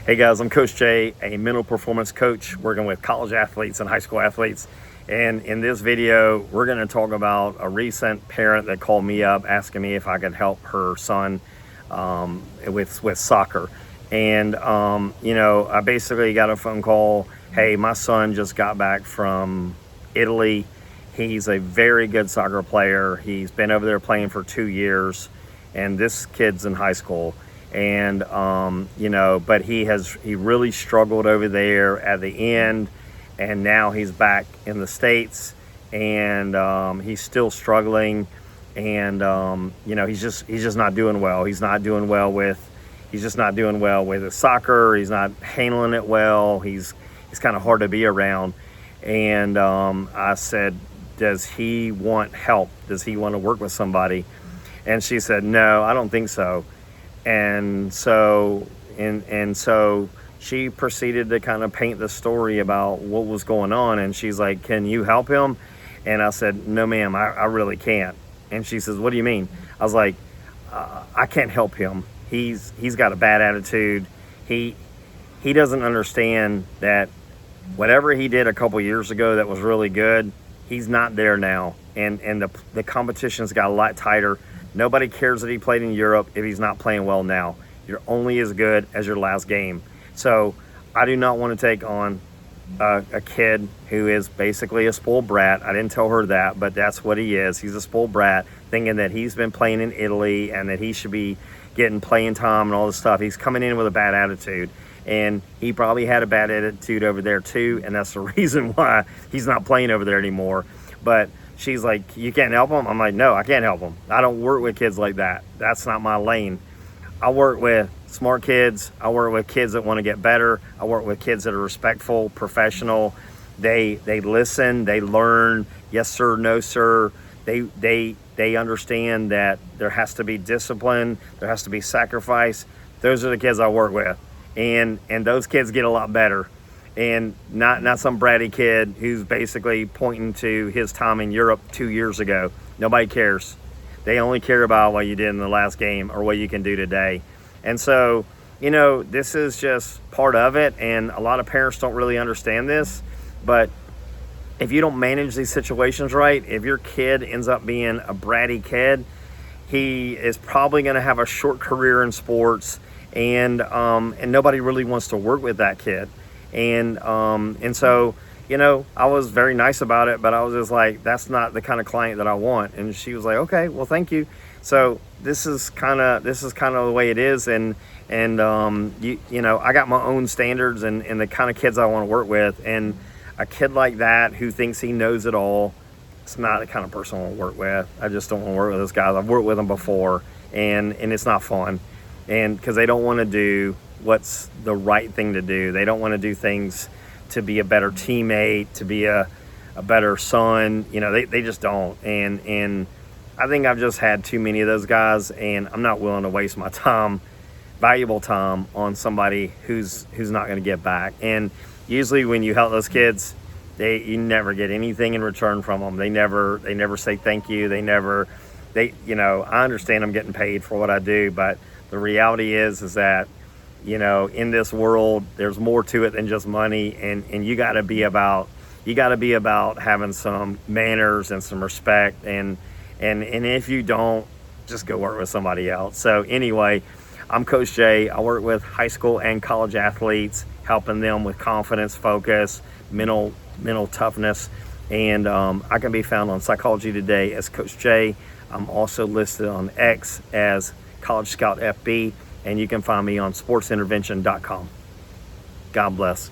Hey guys, I'm Coach Jay, a mental performance coach working with college athletes and high school athletes. And in this video, we're going to talk about a recent parent that called me up asking me if I could help her son with soccer. And, I basically got a phone call. Hey, my son just got back from Italy. He's a very good soccer player. He's been over there playing for 2 years, and this kid's in high school. And but he really struggled over there at the end, and now he's back in the States, and he's still struggling, and he's just not doing well. He's just not doing well with his soccer. He's not handling it well. He's kind of hard to be around. And I said, does he want help? Does he want to work with somebody? And she said, no, I don't think so. And so she proceeded to kind of paint the story about what was going on. And she's like, can you help him? And I said, no, ma'am, I really can't. And she says, what do you mean? I was like, I can't help him. He's got a bad attitude. He doesn't understand that whatever he did a couple years ago that was really good, he's not there now. And the competition's got a lot tighter. Nobody cares that he played in Europe if he's not playing well now. You're only as good as your last game. So I do not want to take on a kid who is basically a spoiled brat. I didn't tell her that, but that's what he is. He's a spoiled brat, thinking that he's been playing in Italy and that he should be getting playing time and all this stuff. He's coming in with a bad attitude, and he probably had a bad attitude over there too, and that's the reason why he's not playing over there anymore. But she's like, you can't help him? I'm like, no, I can't help him. I don't work with kids like that. That's not my lane. I work with smart kids. I work with kids that want to get better. I work with kids that are respectful, professional. They listen, they learn, yes sir, no sir. They understand that there has to be discipline, there has to be sacrifice. Those are the kids I work with. And those kids get a lot better. And not some bratty kid who's basically pointing to his time in Europe 2 years ago. Nobody cares. They only care about what you did in the last game or what you can do today. And so, this is just part of it. And a lot of parents don't really understand this. But if you don't manage these situations right, if your kid ends up being a bratty kid, he is probably going to have a short career in sports. And nobody really wants to work with that kid. And so, I was very nice about it, but I was just like, that's not the kind of client that I want. And she was like, okay, well, thank you. So this is kind of the way it is. And I got my own standards and the kind of kids I want to work with. And a kid like that who thinks he knows it all, it's not the kind of person I want to work with. I just don't want to work with those guys. I've worked with them before, and it's not fun. And because they don't want to do what's the right thing to do. They don't want to do things to be a better teammate, to be a better son. They just don't. And I think I've just had too many of those guys, and I'm not willing to waste my time, valuable time, on somebody who's not going to get back. And usually when you help those kids, you never get anything in return from them. They never say thank you. I understand I'm getting paid for what I do, but the reality is that in this world, there's more to it than just money, and you got to be about having some manners and some respect, and if you don't, just go work with somebody else. So anyway, I'm Coach Jay. I work with high school and college athletes, helping them with confidence, focus, mental toughness, and I can be found on Psychology Today as Coach Jay. I'm also listed on X as College Scout FB. And you can find me on sportsintervention.com. God bless.